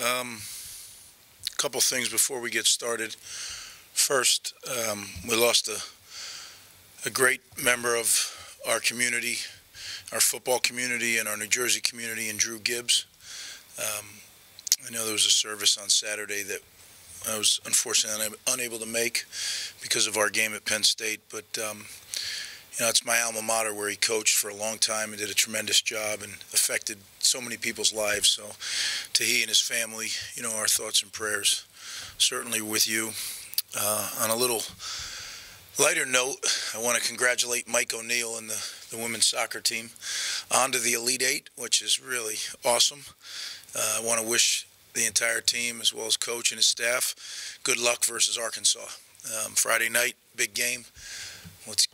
A couple things before we get started. First, we lost a great member of our community, our football community and our New Jersey community, in Drew Gibbs. I know there was a service on Saturday that I was unfortunately unable to make because of our game at Penn State, but it's my alma mater where he coached for a long time and did a tremendous job and affected so many people's lives. So to he and his family, our thoughts and prayers certainly with you. On a little lighter note, I want to congratulate Mike O'Neill and the women's soccer team onto the Elite Eight, which is really awesome. I want to wish the entire team, as well as coach and his staff, good luck versus Arkansas. Friday night, big game. Let's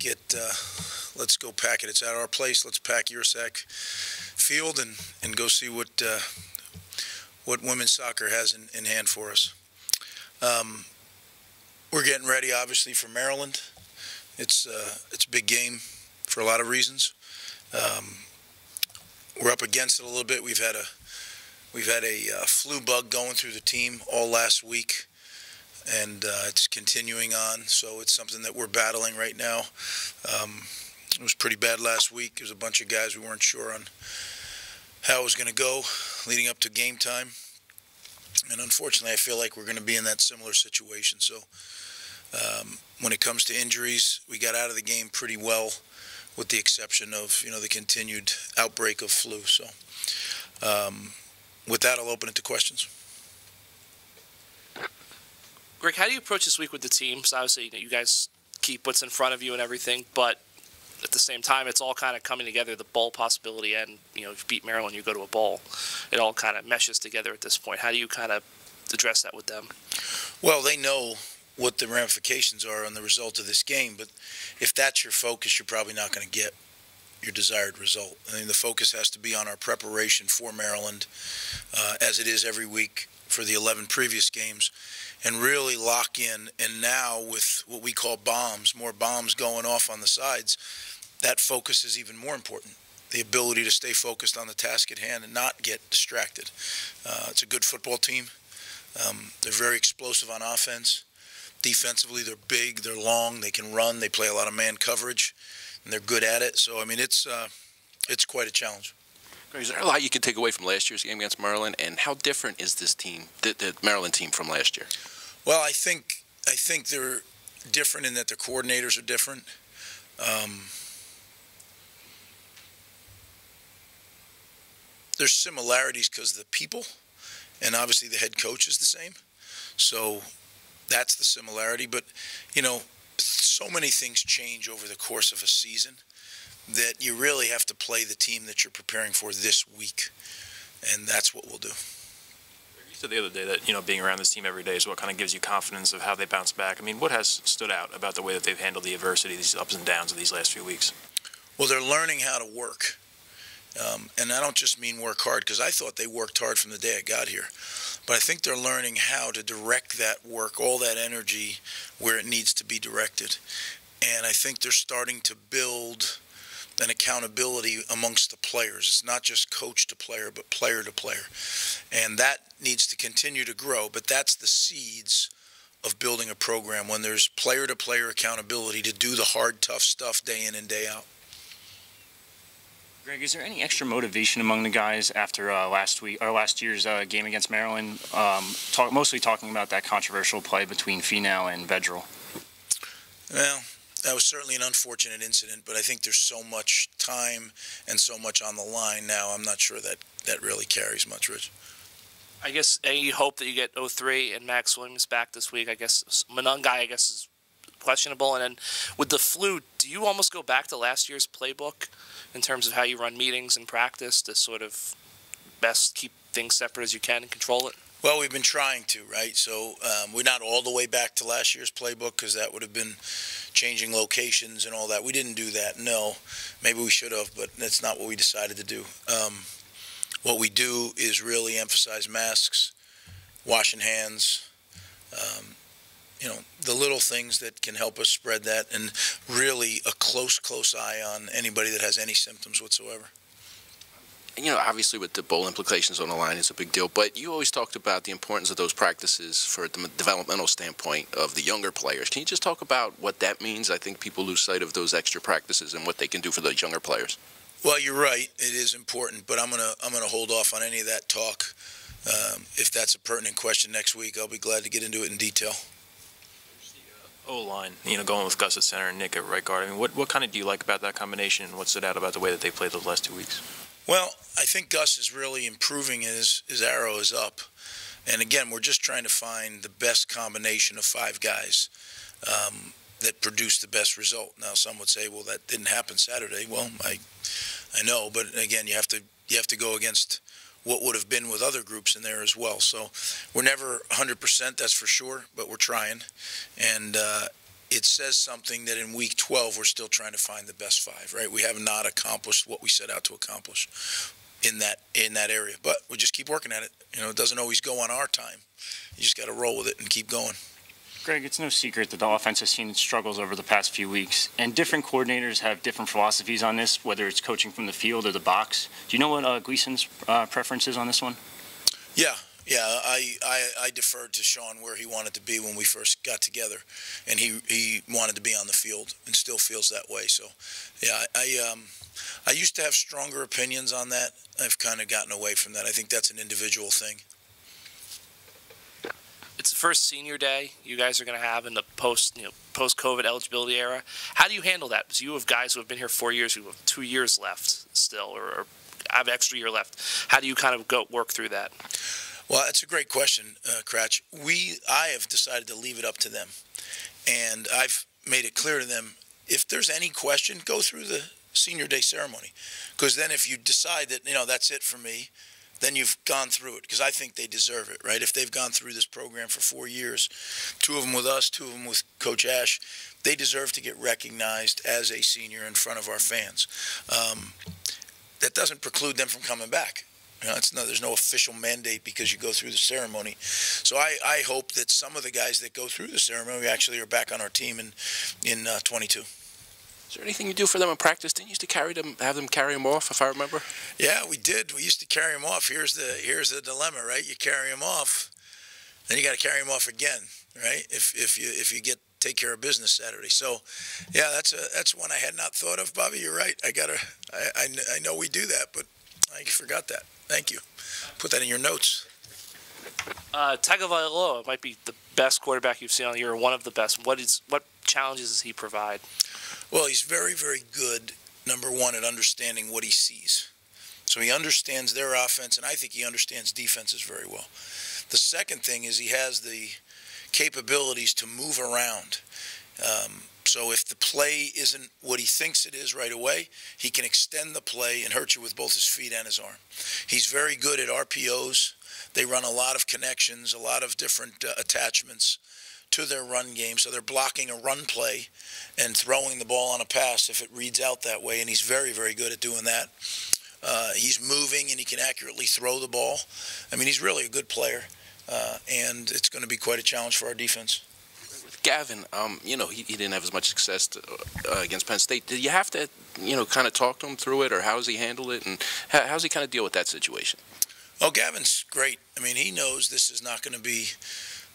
go pack it. It's at our place. Let's pack Ursac Field and go see what women's soccer has in hand for us. We're getting ready, obviously, for Maryland. It's a big game for a lot of reasons. We're up against it a little bit. We've had a flu bug going through the team all last week, and it's continuing on. So it's something that we're battling right now. It was pretty bad last week. There was a bunch of guys we weren't sure on how it was going to go leading up to game time. And unfortunately, I feel like we're going to be in that similar situation. So when it comes to injuries, we got out of the game pretty well, with the exception of the continued outbreak of flu. So with that, I'll open it to questions. Greg, how do you approach this week with the team? So obviously, you guys keep what's in front of you and everything, but at the same time, it's all kind of coming together, the bowl possibility, and, if you beat Maryland, you go to a bowl. It all kind of meshes together at this point. How do you kind of address that with them? Well, they know what the ramifications are on the result of this game, but if that's your focus, you're probably not going to get your desired result. I mean, the focus has to be on our preparation for Maryland, as it is every week for the 11 previous games, and really lock in. And now with what we call more bombs going off on the sides, that focus is even more important. The ability to stay focused on the task at hand and not get distracted. It's a good football team. They're very explosive on offense. Defensively, they're big, they're long, they can run, they play a lot of man coverage, and they're good at it. So, I mean, it's quite a challenge. Is there a lot you can take away from last year's game against Maryland, and how different is this team, the Maryland team, from last year? Well, I think they're different in that their coordinators are different. There's similarities because of the people, and obviously the head coach is the same. So that's the similarity. But, so many things change over the course of a season that you really have to play the team that you're preparing for this week, and that's what we'll do. You said the other day that, being around this team every day is what kind of gives you confidence of how they bounce back. I mean, what has stood out about the way that they've handled the adversity, these ups and downs of these last few weeks? Well, they're learning how to work. And I don't just mean work hard, because I thought they worked hard from the day I got here. But I think they're learning how to direct that work, all that energy, where it needs to be directed. And I think they're starting to build an accountability amongst the players. It's not just coach to player, but player to player. And that needs to continue to grow. But that's the seeds of building a program, when there's player to player accountability to do the hard, tough stuff day in and day out. Greg, is there any extra motivation among the guys after last year's game against Maryland? Mostly talking about that controversial play between Finau and Vedral. Well, that was certainly an unfortunate incident, but I think there's so much time and so much on the line now. I'm not sure that really carries much, Rich. I guess you hope that you get 03 and Max Williams back this week. I guess Monangai, is questionable. And then with the flu, do you almost go back to last year's playbook in terms of how you run meetings and practice to sort of best keep things separate as you can and control it? Well, we've been trying to, right? So we're not all the way back to last year's playbook, because that would have been changing locations and all that. We didn't do that, no. Maybe we should have, but that's not what we decided to do. What we do is really emphasize masks, washing hands, the little things that can help us spread that, and really a close eye on anybody that has any symptoms whatsoever. obviously with the bowl implications on the line, it's a big deal. But you always talked about the importance of those practices for the developmental standpoint of the younger players. Can you just talk about what that means? I think people lose sight of those extra practices and what they can do for those younger players. Well, you're right. It is important, but I'm gonna hold off on any of that talk. If that's a pertinent question next week, I'll be glad to get into it in detail. O-line, going with Gus at center and Nick at right guard. I mean, what kind of do you like about that combination, and what stood out about the way that they played those last 2 weeks? Well, I think Gus is really improving. His arrow is up. And again, we're just trying to find the best combination of 5 guys that produce the best result. Now, some would say, well, that didn't happen Saturday. Well, I know, but again, you have to go against what would have been with other groups in there as well. So we're never 100%, that's for sure, but we're trying. And it says something that in week 12 we're still trying to find the best 5, right? We have not accomplished what we set out to accomplish in that area, but we just keep working at it. It doesn't always go on our time. You just got to roll with it and keep going. Greg, it's no secret that the offense has seen struggles over the past few weeks, and different coordinators have different philosophies on this, whether it's coaching from the field or the box. Do you know what Gleason's preference is on this one? Yeah. I deferred to Sean where he wanted to be when we first got together, and he wanted to be on the field and still feels that way. So, yeah, I used to have stronger opinions on that. I've kind of gotten away from that. I think that's an individual thing. It's the first senior day you guys are going to have in the post-COVID eligibility era. How do you handle that? Because you have guys who have been here 4 years, who have 2 years left still, or have an extra year left. How do you kind of work through that? Well, that's a great question, Cratch. I have decided to leave it up to them, and I've made it clear to them, if there's any question, go through the senior day ceremony, because then if you decide that that's it for me, then you've gone through it, because I think they deserve it, right? If they've gone through this program for 4 years, 2 of them with us, 2 of them with Coach Ash, they deserve to get recognized as a senior in front of our fans. That doesn't preclude them from coming back. There's no official mandate because you go through the ceremony. So I hope that some of the guys that go through the ceremony actually are back on our team in 22. Is there anything you do for them in practice? Didn't you used to have them carry them off, if I remember? Yeah, we did. We used to carry them off. Here's the dilemma, right? You carry them off, then you got to carry them off again, right? If you take care of business Saturday. So, yeah, that's one I had not thought of, Bobby. You're right. I know we do that, but I forgot that. Thank you. Put that in your notes. Tagovailoa might be the best quarterback you've seen all year, or one of the best. What challenges does he provide? Well, he's very, very good, number one, at understanding what he sees. So he understands their offense, and I think he understands defenses very well. The second thing is he has the capabilities to move around. So if the play isn't what he thinks it is right away, he can extend the play and hurt you with both his feet and his arm. He's very good at RPOs. They run a lot of connections, a lot of different attachments to their run game. So they're blocking a run play and throwing the ball on a pass if it reads out that way, and he's very, very good at doing that. He's moving, and he can accurately throw the ball. I mean, he's really a good player, and it's going to be quite a challenge for our defense. Gavin, he didn't have as much success against Penn State. Did you have to, kind of talk to him through it, or how does he handle it, and how does he kind of deal with that situation? Oh, Gavin's great. I mean, he knows this is not going to be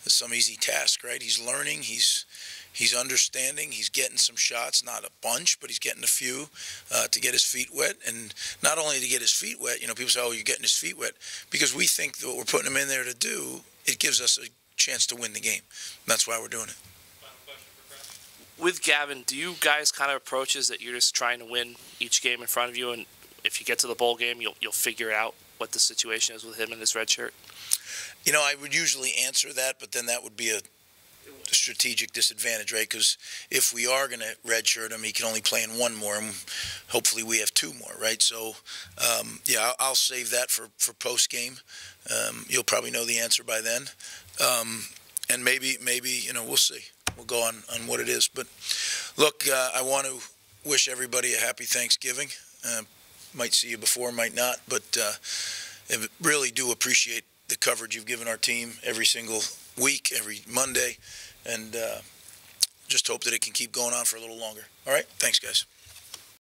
some easy task, right? He's learning. He's understanding. He's getting some shots, not a bunch, but he's getting a few to get his feet wet. And not only to get his feet wet, people say, oh, you're getting his feet wet, because we think that what we're putting him in there to do, it gives us a chance to win the game. That's why we're doing it. With Gavin, do you guys kind of approach this that you're just trying to win each game in front of you, and if you get to the bowl game, you'll figure out what the situation is with him in this red shirt? I would usually answer that, but then that would be a strategic disadvantage, right? Because if we are going to redshirt him, he can only play in one more, and hopefully we have 2 more, right? So, I'll save that for post-game. You'll probably know the answer by then. And maybe we'll see. We'll go on what it is. But, look, I want to wish everybody a happy Thanksgiving. Might see you before, might not. But I really do appreciate the coverage you've given our team every single week, every Monday. And just hope that it can keep going on for a little longer. All right? Thanks, guys.